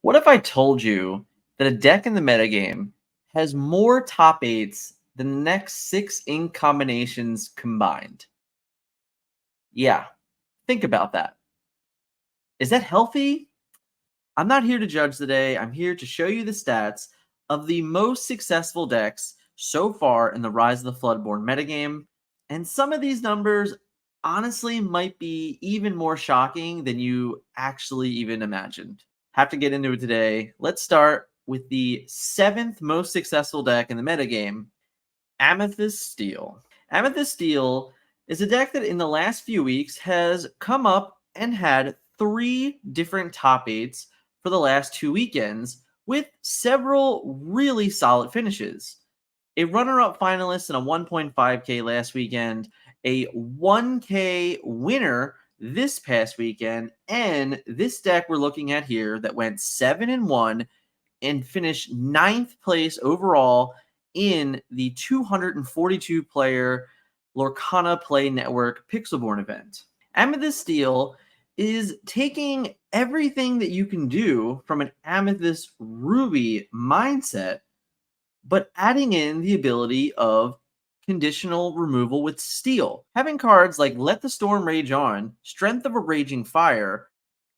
What if I told you that a deck in the metagame has more top eights than the next 6 ink combinations combined? Yeah, think about that. Is that healthy? I'm not here to judge today. I'm here to show you the stats of the most successful decks so far in the Rise of the Floodborn metagame. And some of these numbers honestly might be even more shocking than you actually even imagined. Have to get into it today. Let's start with the 7th most successful deck in the metagame, Amethyst Steel. Amethyst Steel is a deck that in the last few weeks has come up and had 3 different top eights for the last 2 weekends with several really solid finishes. A runner-up finalist in a 1.5K last weekend, a 1K winner this past weekend, and this deck we're looking at here that went 7-1 and finished 9th place overall in the 242 player Lorcana Play Network Pixelborn event. Amethyst Steel is taking everything that you can do from an Amethyst Ruby mindset, but adding in the ability of conditional removal with steel. Having cards like Let the Storm Rage On, Strength of a Raging Fire,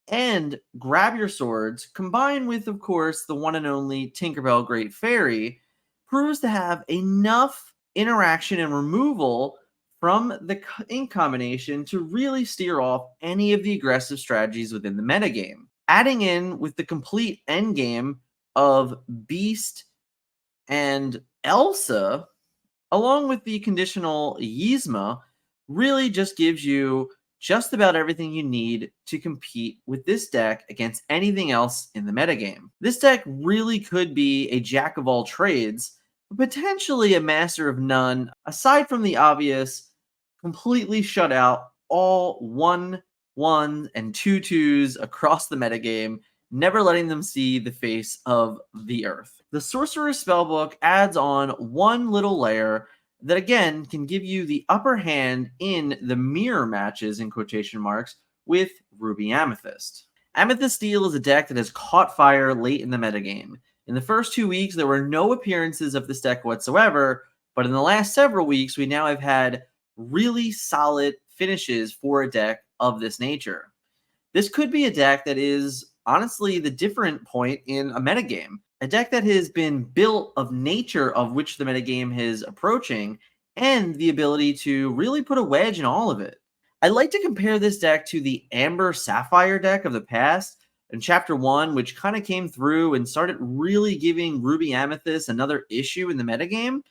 and Grab Your Swords, combined with, of course, the one and only Tinkerbell Great Fairy, proves to have enough interaction and removal from the ink combination to really steer off any of the aggressive strategies within the metagame. Adding in with the complete endgame of Beast and Elsa, along with the conditional Yzma, really just gives you just about everything you need to compete with this deck against anything else in the metagame. This deck really could be a jack of all trades, but potentially a master of none, aside from the obvious completely shut out all 1/1 and 2/2s across the metagame, never letting them see the face of the earth. The Sorcerer's Spellbook adds on one little layer that again can give you the upper hand in the mirror matches in quotation marks with Ruby Amethyst. Amethyst Steel is a deck that has caught fire late in the metagame. In the first 2 weeks, there were no appearances of this deck whatsoever, but in the last several weeks, we now have had really solid finishes for a deck of this nature. This could be a deck that is honestly the different point in a metagame. A deck that has been built of nature of which the metagame is approaching, and the ability to really put a wedge in all of it. I like to compare this deck to the Amber Sapphire deck of the past in Chapter 1, which kind of came through and started really giving Ruby Amethyst another issue in the metagame.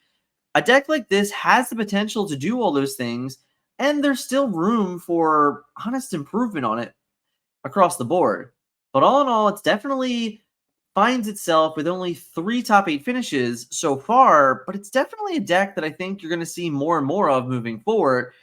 A deck like this has the potential to do all those things, and there's still room for honest improvement on it across the board. But all in all, it's definitely finds itself with only 3 top 8 finishes so far, but it's definitely a deck that I think you're going to see more and more of moving forward,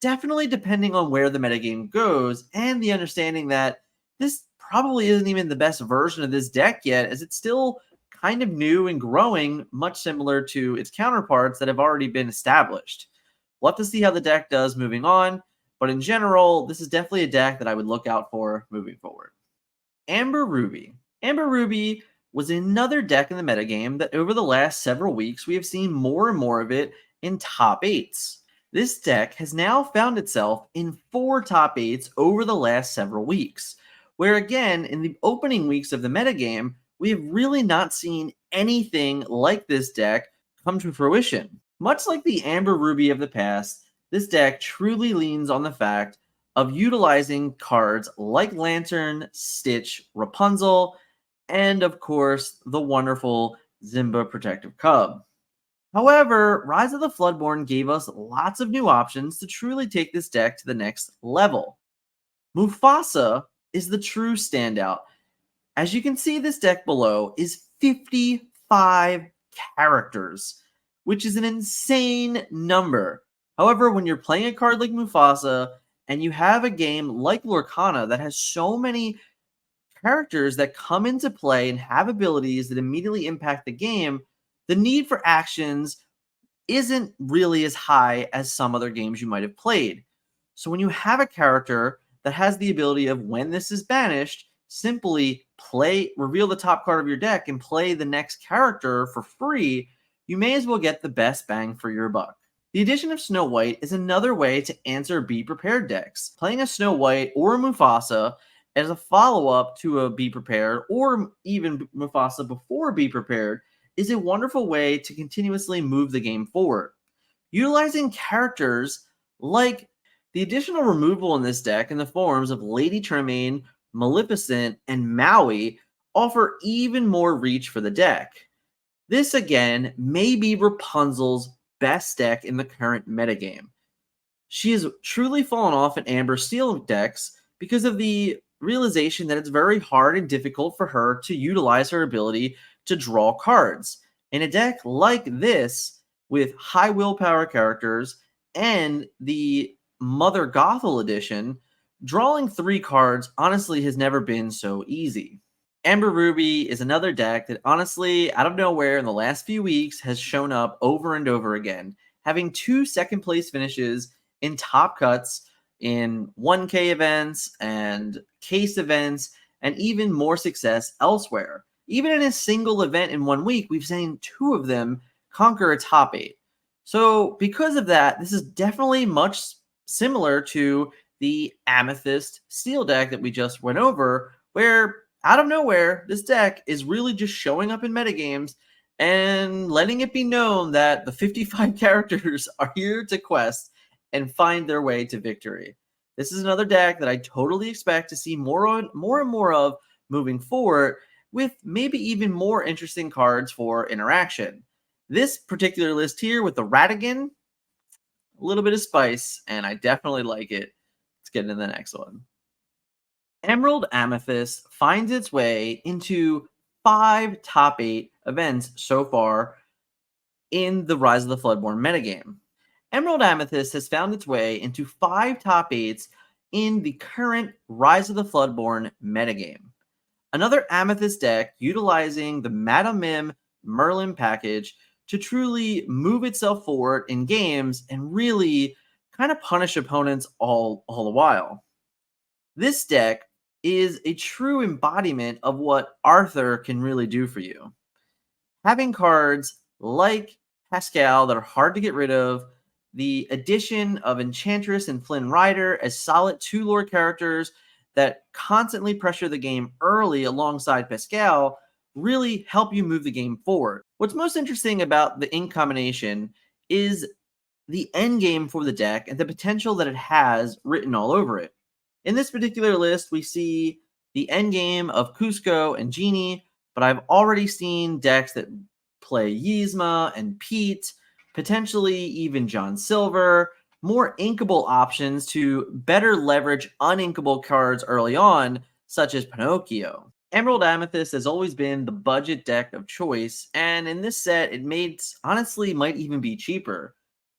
definitely depending on where the metagame goes, and the understanding that this probably isn't even the best version of this deck yet, as it's still kind of new and growing, much similar to its counterparts that have already been established. We'll have to see how the deck does moving on, but in general, this is definitely a deck that I would look out for moving forward. Amber Ruby. Amber Ruby was another deck in the metagame that over the last several weeks we have seen more and more of it in top 8s. This deck has now found itself in 4 top 8s over the last several weeks, where again, in the opening weeks of the metagame, we have really not seen anything like this deck come to fruition. Much like the Amber Ruby of the past, this deck truly leans on the fact of utilizing cards like Lantern, Stitch, Rapunzel, and of course, the wonderful Zimba Protective Cub. However, Rise of the Floodborn gave us lots of new options to truly take this deck to the next level. Mufasa is the true standout. As you can see, this deck below is 55 characters, which is an insane number. However, when you're playing a card like Mufasa, and you have a game like Lorcana that has so many characters that come into play and have abilities that immediately impact the game, the need for actions isn't really as high as some other games you might have played. So when you have a character that has the ability of when this is banished, simply reveal the top card of your deck and play the next character for free, you may as well get the best bang for your buck. The addition of Snow White is another way to answer Be Prepared decks. Playing a Snow White or a Mufasa as a follow-up to a Be Prepared, or even Mufasa before Be Prepared, is a wonderful way to continuously move the game forward. Utilizing characters like the additional removal in this deck in the forms of Lady Tremaine, Maleficent, and Maui offer even more reach for the deck. This again may be Rapunzel's best deck in the current metagame. She has truly fallen off in Amber Steel decks because of the realization that it's very hard and difficult for her to utilize her ability to draw cards. In a deck like this, with high willpower characters and the Mother Gothel edition, drawing 3 cards honestly has never been so easy. Amber Ruby is another deck that honestly, out of nowhere in the last few weeks, has shown up over and over again, having 2 second place finishes in top cuts in 1K events and case events, and even more success elsewhere. Even in a single event in 1 week, we've seen 2 of them conquer a top 8. So because of that, this is definitely much similar to the Amethyst Steel deck that we just went over, where out of nowhere, this deck is really just showing up in metagames and letting it be known that the 55 characters are here to quest and find their way to victory. This is another deck that I totally expect to see more and more of moving forward, with maybe even more interesting cards for interaction. This particular list here with the Ratigan, a little bit of spice, and I definitely like it. Let's get into the next one. Emerald Amethyst finds its way into 5 top 8 events so far in the Rise of the Floodborn metagame. Emerald Amethyst has found its way into 5 top 8s in the current Rise of the Floodborn metagame. Another Amethyst deck utilizing the Madame Mim Merlin package to truly move itself forward in games and really kind of punish opponents all the while. This deck is a true embodiment of what Arthur can really do for you. Having cards like Pascal that are hard to get rid of, the addition of Enchantress and Flynn Rider as solid 2 lore characters that constantly pressure the game early alongside Pascal really help you move the game forward. What's most interesting about the ink combination is the end game for the deck and the potential that it has written all over it. In this particular list, we see the end game of Cusco and Genie, but I've already seen decks that play Yzma and Pete, potentially even John Silver, more inkable options to better leverage uninkable cards early on, such as Pinocchio. Emerald Amethyst has always been the budget deck of choice, and in this set, honestly might even be cheaper.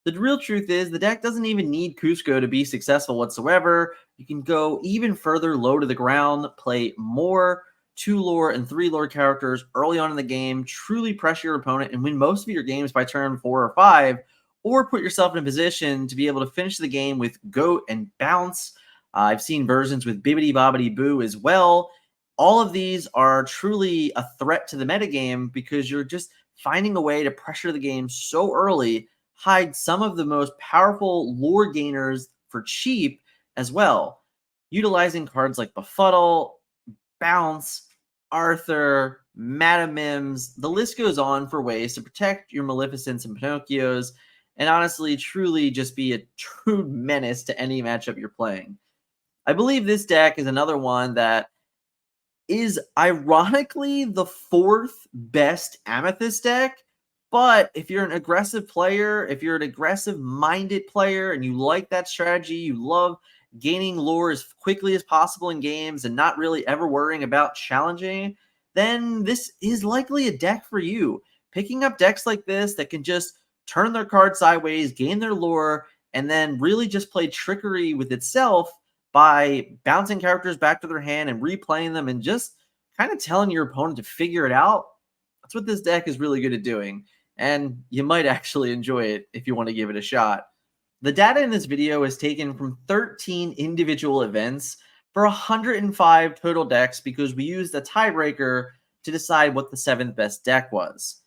The real truth is the deck doesn't even need Cusco to be successful whatsoever. You can go even further low to the ground, play more 2 lore and 3 lore characters early on in the game, truly pressure your opponent and win most of your games by turn 4 or 5, or put yourself in a position to be able to finish the game with Goat and Bounce. I've seen versions with Bibbidi Bobbidi Boo as well. All of these are truly a threat to the metagame because you're just finding a way to pressure the game so early, hide some of the most powerful lore gainers for cheap as well, utilizing cards like Befuddle, Bounce, Arthur, Madame Mims. The list goes on for ways to protect your Maleficents and Pinocchios, and honestly, truly just be a true menace to any matchup you're playing. I believe this deck is another one that is ironically the 4th best Amethyst deck. But if you're an aggressive player, if you're an aggressive-minded player and you like that strategy, you love gaining lore as quickly as possible in games and not really ever worrying about challenging, then this is likely a deck for you. Picking up decks like this that can just turn their card sideways, gain their lore, and then really just play trickery with itself by bouncing characters back to their hand and replaying them and just kind of telling your opponent to figure it out. That's what this deck is really good at doing, and you might actually enjoy it if you want to give it a shot. The data in this video is taken from 13 individual events for 105 total decks because we used a tiebreaker to decide what the 7th best deck was.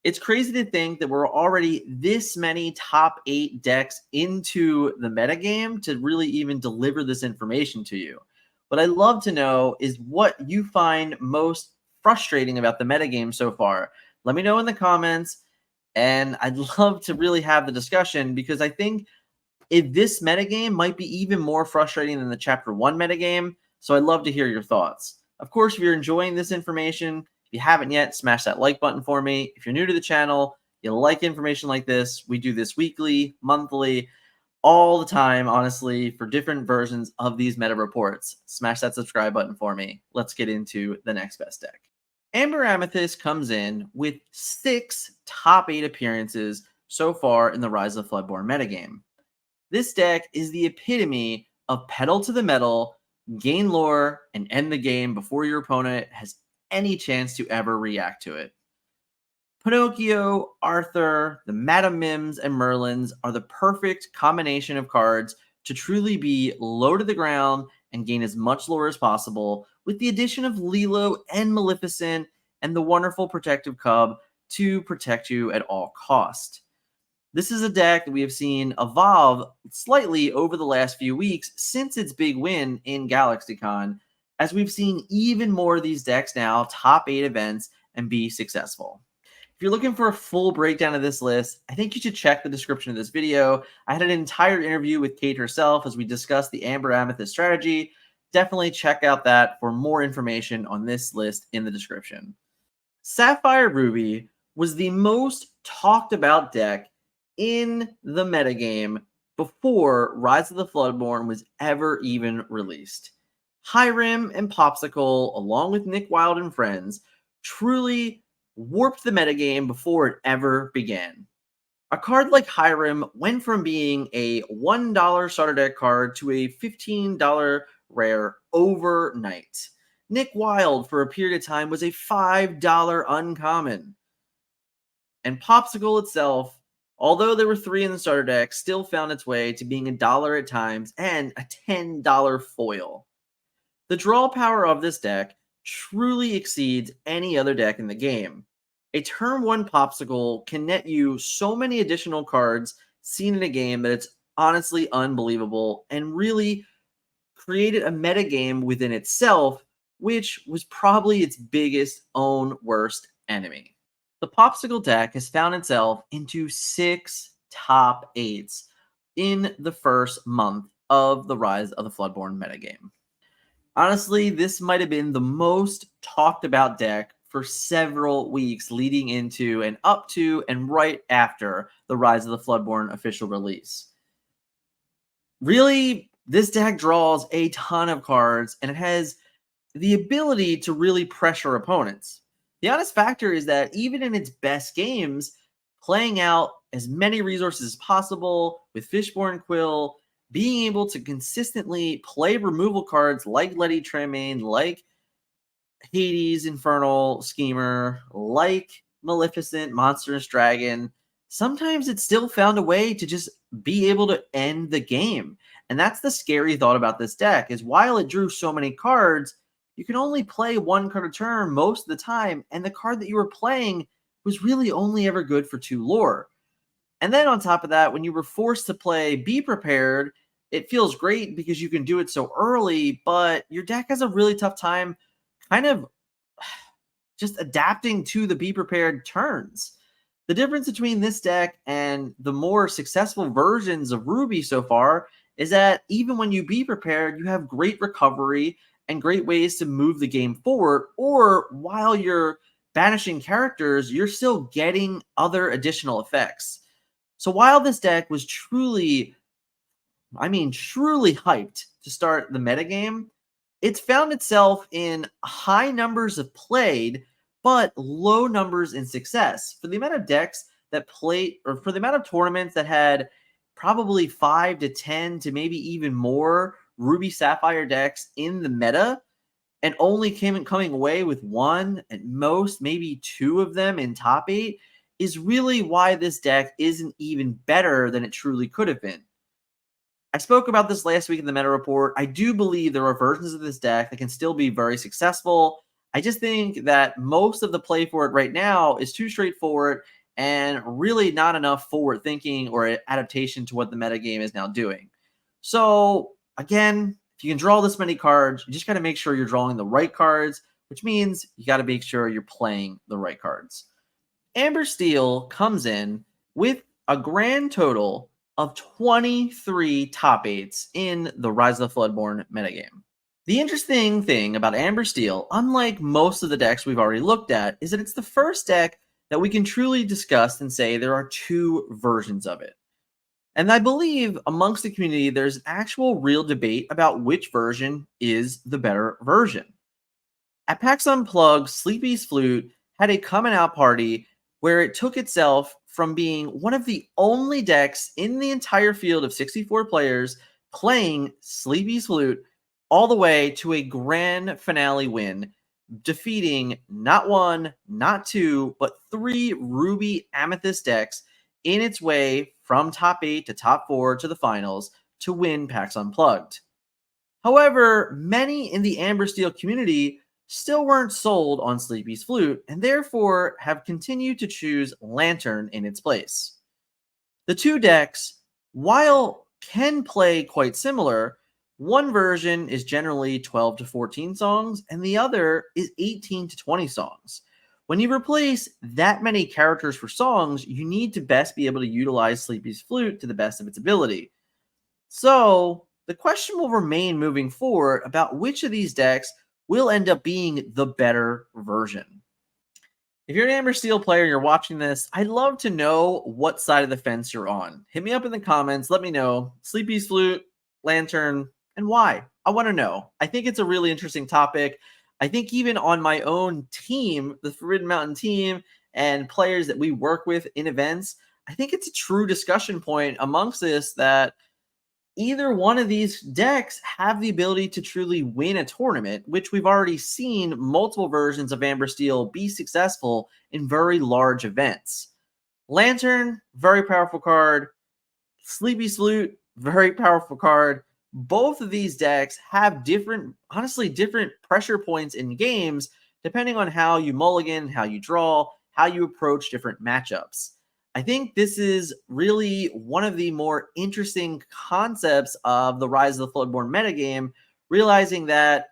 It's crazy to think that we're already this many top 8 decks into the metagame to really even deliver this information to you. What I'd love to know is what you find most frustrating about the metagame so far. Let me know in the comments, and I'd love to really have the discussion because I think if this metagame might be even more frustrating than the Chapter 1 metagame, so I'd love to hear your thoughts. Of course, if you're enjoying this information, if you haven't yet, smash that like button for me. If you're new to the channel, you like information like this, we do this weekly, monthly, all the time, honestly, for different versions of these meta reports. Smash that subscribe button for me. Let's get into the next best deck. Amber Amethyst comes in with 6 top 8 appearances so far in the Rise of Floodborn metagame. This deck is the epitome of pedal to the metal, gain lore, and end the game before your opponent has any chance to ever react to it. Pinocchio, Arthur, the Madam Mims, and Merlins are the perfect combination of cards to truly be low to the ground and gain as much lore as possible, with the addition of Lilo and Maleficent and the wonderful Protective Cub to protect you at all cost. This is a deck that we have seen evolve slightly over the last few weeks since its big win in GalaxyCon, as we've seen even more of these decks now top 8 events and be successful. If you're looking for a full breakdown of this list, I think you should check the description of this video. I had an entire interview with Kate herself as we discussed the Amber Amethyst strategy. Definitely check out that for more information on this list in the description. Sapphire Ruby was the most talked about deck in the metagame before Rise of the Floodborn was ever even released. Hiram and Popsicle, along with Nick Wilde and friends, truly warped the metagame before it ever began. A card like Hiram went from being a $1 starter deck card to a $15 rare overnight. Nick Wilde, for a period of time, was a $5 uncommon. And Popsicle itself, although there were 3 in the starter deck, still found its way to being $1 at times and a $10 foil. The draw power of this deck truly exceeds any other deck in the game. A turn 1 Popsicle can net you so many additional cards seen in a game that it's honestly unbelievable and really created a metagame within itself, which was probably its biggest own worst enemy. The Popsicle deck has found itself into 6 top 8s in the first month of the Rise of the Floodborn metagame. Honestly, this might have been the most talked about deck for several weeks leading into and up to and right after the Rise of the Floodborn official release. Really, this deck draws a ton of cards and it has the ability to really pressure opponents. The honest factor is that even in its best games, playing out as many resources as possible with Fishborn Quill, being able to consistently play removal cards like Letty Tremaine, like Hades, Infernal, Schemer, like Maleficent, Monstrous Dragon, sometimes it still found a way to just be able to end the game. And that's the scary thought about this deck, is while it drew so many cards, you can only play 1 card a turn most of the time, and the card that you were playing was really only ever good for 2 lore. And then on top of that, when you were forced to play Be Prepared, it feels great because you can do it so early, but your deck has a really tough time kind of just adapting to the Be Prepared turns. The difference between this deck and the more successful versions of Ruby so far is that even when you Be Prepared, you have great recovery and great ways to move the game forward, or while you're banishing characters, you're still getting other additional effects. So while this deck was truly hyped to start the metagame, it's found itself in high numbers of played, but low numbers in success. For the amount of decks that played, or for the amount of tournaments that had probably 5 to 10 to maybe even more Ruby Sapphire decks in the meta, and only coming away with 1 at most, maybe 2 of them in top 8, is really why this deck isn't even better than it truly could have been. I spoke about this last week in the meta report. I do believe there are versions of this deck that can still be very successful. I just think that most of the play for it right now is too straightforward and really not enough forward thinking or adaptation to what the metagame is now doing. So, again, if you can draw this many cards, you just got to make sure you're drawing the right cards, which means you got to make sure you're playing the right cards. Amber Steel comes in with a grand total of 23 top 8s in the Rise of the Floodborn metagame. The interesting thing about Amber Steel, unlike most of the decks we've already looked at, is that it's the first deck that we can truly discuss and say there are two versions of it. And I believe amongst the community, there's an actual real debate about which version is the better version. At PAX Unplugged, Sleepy's Flute had a coming out party where it took itself from being one of the only decks in the entire field of 64 players playing Sleepy's Flute all the way to a grand finale win, defeating not one, not two, but three Ruby Amethyst decks in its way from top 8 to top 4 to the finals to win PAX Unplugged. However, many in the Amber Steel community still weren't sold on Sleepy's Flute and therefore have continued to choose Lantern in its place. The two decks, while can play quite similar, one version is generally 12 to 14 songs and the other is 18 to 20 songs. When you replace that many characters for songs, you need to best be able to utilize Sleepy's Flute to the best of its ability. So, the question will remain moving forward about which of these decks will end up being the better version. If you're an Amber Steel player and you're watching this, I'd love to know what side of the fence you're on. Hit me up in the comments. Let me know. Sleepy's Flute, Lantern, and why. I want to know. I think it's a really interesting topic. I think even on my own team, the Forbidden Mountain team, and players that we work with in events, I think it's a true discussion point amongst this that either one of these decks have the ability to truly win a tournament, which we've already seen multiple versions of Amber Steel be successful in very large events. Lantern, very powerful card. Sleepy's Flute, very powerful card. Both of these decks have different pressure points in games, depending on how you mulligan, how you draw, how you approach different matchups. I think this is really one of the more interesting concepts of the Rise of the Floodborn metagame, realizing that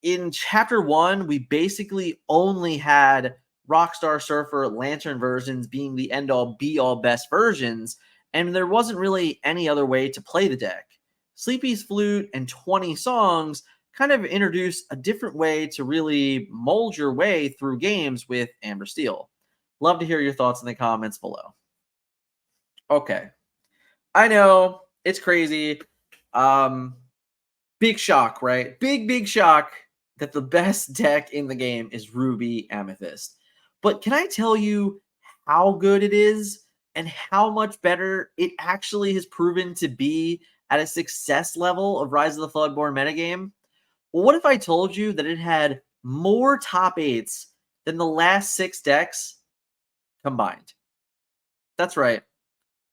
in Chapter 1, we basically only had Rockstar Surfer Lantern versions being the end-all, be-all best versions, and there wasn't really any other way to play the deck. Sleepy's Flute and 20 songs kind of introduce a different way to really mold your way through games with Amber Steel. Love to hear your thoughts in the comments below. Okay. I know, it's crazy. Big shock, right? Big shock that the best deck in the game is Ruby Amethyst. But can I tell you how good it is and how much better it actually has proven to be at a success level of Rise of the Floodborn metagame? Well, what if I told you that it had more top 8s than the last 6 decks combined? That's right.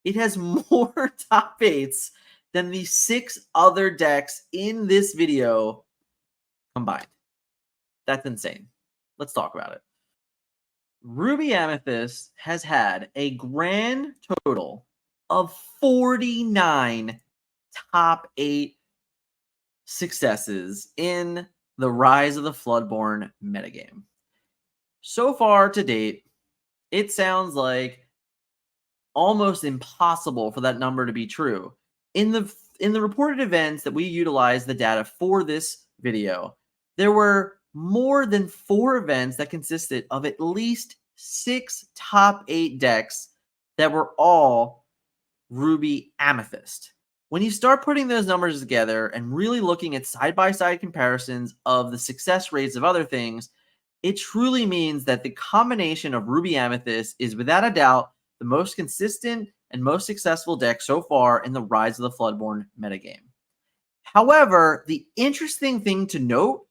It has more top 8s than the 6 other decks in this video combined. That's insane. Let's talk about it. Ruby Amethyst has had a grand total of 49 top 8 successes in the Rise of the Floodborn metagame. So far to date, it sounds like almost impossible for that number to be true. In the reported events that we utilized the data for this video, there were more than 4 events that consisted of at least 6 top 8 decks that were all Ruby Amethyst. When you start putting those numbers together and really looking at side-by-side comparisons of the success rates of other things, it truly means that the combination of Ruby Amethyst is without a doubt the most consistent and most successful deck so far in the Rise of the Floodborn metagame. However, the interesting thing to note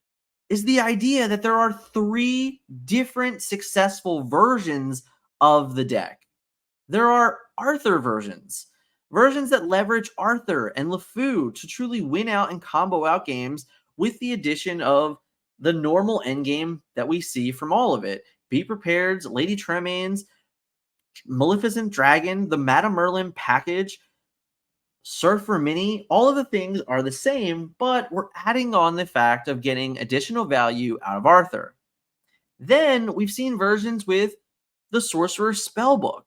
is the idea that there are 3 different successful versions of the deck. There are Arthur versions. Versions that leverage Arthur and LeFou to truly win out and combo out games with the addition of the normal endgame that we see from all of it. Be Prepared's, Lady Tremane's, Maleficent Dragon, the Madame Merlin package, Surfer Mini, all of the things are the same, but we're adding on the fact of getting additional value out of Arthur. Then we've seen versions with the Sorcerer's Spellbook.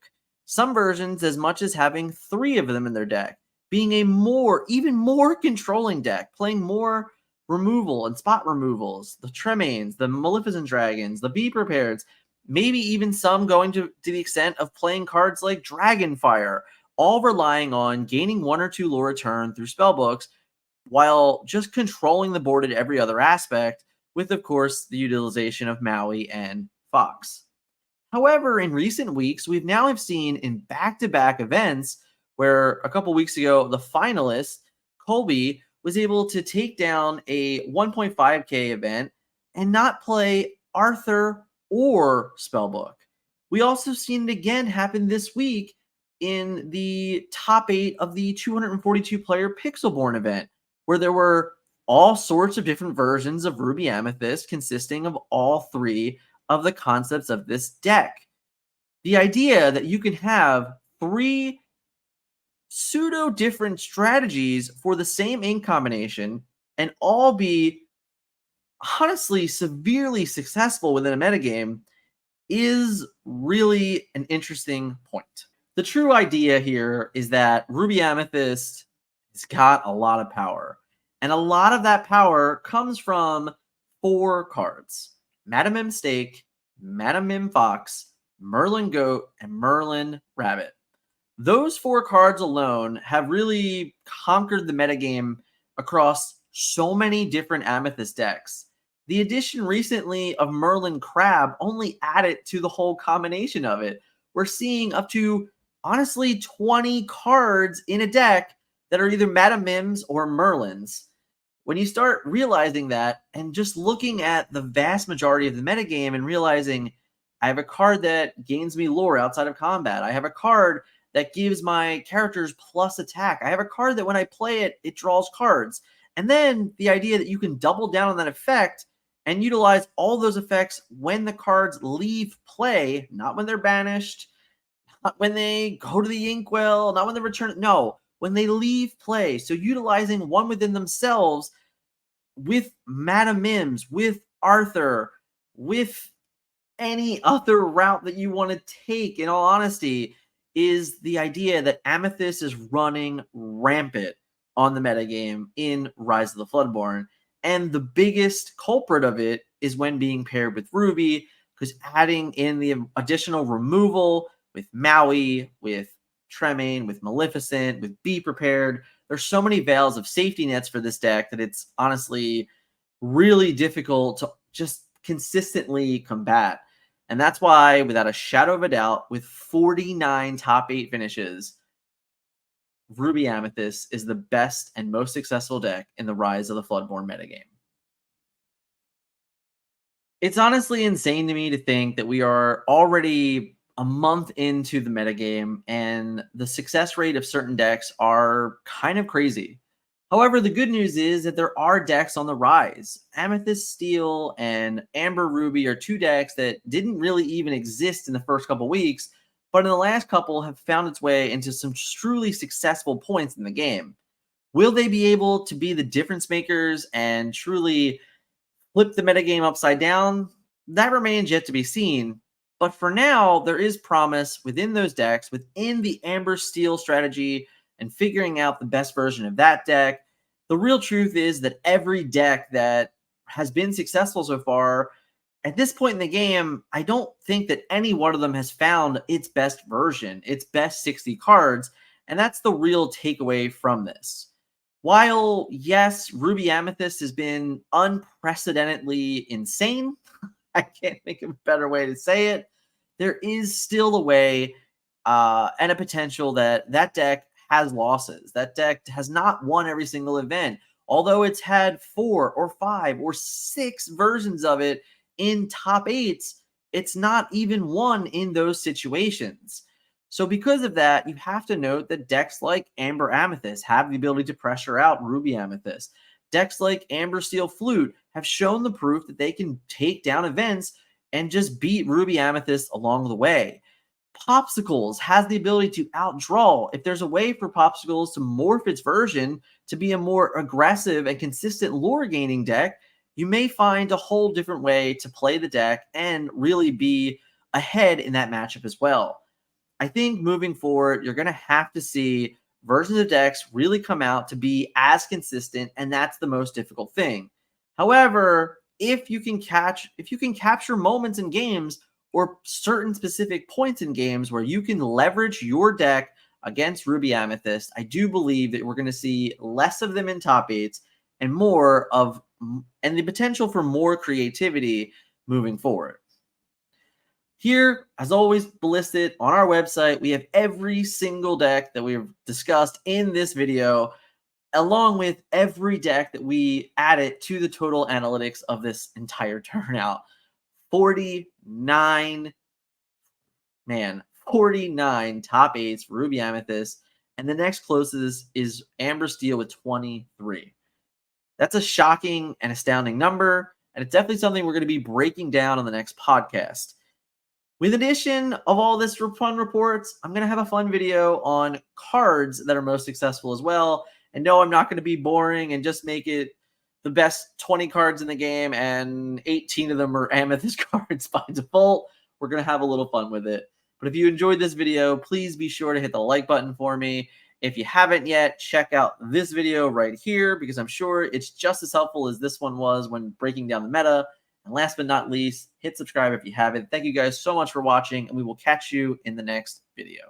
Some versions as much as having 3 of them in their deck, being even more controlling deck, playing more removal and spot removals, the Tremaines, the Maleficent Dragons, the Be Prepareds, maybe even some going to the extent of playing cards like Dragonfire, all relying on gaining 1 or 2 lore a turn through spellbooks, while just controlling the board at every other aspect, with, of course, the utilization of Maui and Fox. However, in recent weeks, we've now have seen in back-to-back events where a couple weeks ago, the finalist, Colby, was able to take down a 1.5k event and not play Arthur or Spellbook. We also seen it again happen this week in the top 8 of the 242-player Pixelborn event, where there were all sorts of different versions of Ruby Amethyst consisting of all 3 of the concepts of this deck. The idea that you can have 3 pseudo different strategies for the same ink combination and all be honestly severely successful within a metagame is really an interesting point. The true idea here is that Ruby Amethyst has got a lot of power, and a lot of that power comes from 4 cards: Madame M Steak, Madame M Fox, Merlin Goat, and Merlin Rabbit. Those 4 cards alone have really conquered the metagame across so many different Amethyst decks. The addition recently of Merlin Crab only added to the whole combination of it. We're seeing up to, honestly, 20 cards in a deck that are either Madame Mims or Merlins. When you start realizing that and just looking at the vast majority of the metagame and realizing I have a card that gains me lore outside of combat, I have a card that gives my characters plus attack, I have a card that when I play it, it draws cards. And then the idea that you can double down on that effect and utilize all those effects when the cards leave play, not when they're banished, not when they go to the inkwell, not when they return. No, when they leave play. So utilizing one within themselves with Madame Mims, with Arthur, with any other route that you want to take, in all honesty, is the idea that Amethyst is running rampant on the metagame in Rise of the Floodborn. And the biggest culprit of it is when being paired with Ruby, because adding in the additional removal with Maui, with Tremaine, with Maleficent, with Be Prepared, there's so many veils of safety nets for this deck that it's honestly really difficult to just consistently combat. And that's why, without a shadow of a doubt, with 49 top 8 finishes, Ruby Amethyst is the best and most successful deck in the Rise of the Floodborn metagame. It's honestly insane to me to think that we are already a month into the metagame and the success rate of certain decks are kind of crazy. However, the good news is that there are decks on the rise. Amethyst Steel and Amber Ruby are 2 decks that didn't really even exist in the first couple weeks, but in the last couple have found its way into some truly successful points in the game. Will they be able to be the difference makers and truly flip the metagame upside down? That remains yet to be seen. But for now, there is promise within those decks, within the Amber Steel strategy, and figuring out the best version of that deck. The real truth is that every deck that has been successful so far, at this point in the game, I don't think that any one of them has found its best version, its best 60 cards, and that's the real takeaway from this. While, yes, Ruby Amethyst has been unprecedentedly insane, I can't think of a better way to say it, there is still a way and a potential that that deck has losses. That deck has not won every single event, although it's had 4 or 5 or 6 versions of it in top 8s. It's not even won in those situations. So because of that, you have to note that decks like Amber Amethyst have the ability to pressure out Ruby Amethyst. Decks like Amber Steel Flute have shown the proof that they can take down events and just beat Ruby Amethyst along the way. Popsicles has the ability to outdraw. If there's a way for Popsicles to morph its version to be a more aggressive and consistent lore gaining deck, you may find a whole different way to play the deck and really be ahead in that matchup as well. I think moving forward, you're going to have to see versions of decks really come out to be as consistent, and that's the most difficult thing. However, if you can capture moments in games or certain specific points in games where you can leverage your deck against Ruby Amethyst, I do believe that we're going to see less of them in top eights and more of and the potential for more creativity moving forward. Here, as always, listed on our website, we have every single deck that we've discussed in this video, along with every deck that we added to the total analytics of this entire turnout. 49, man, 49 top eights for Ruby Amethyst, and the next closest is Amber Steel with 23. That's a shocking and astounding number, and it's definitely something we're going to be breaking down on the next podcast. With addition of all this fun reports, I'm going to have a fun video on cards that are most successful as well. And no, I'm not going to be boring and just make it the best 20 cards in the game and 18 of them are Amethyst cards by default. We're going to have a little fun with it. But if you enjoyed this video, please be sure to hit the like button for me. If you haven't yet, check out this video right here because I'm sure it's just as helpful as this one was when breaking down the meta. And last but not least, hit subscribe if you haven't. Thank you guys so much for watching, and we will catch you in the next video.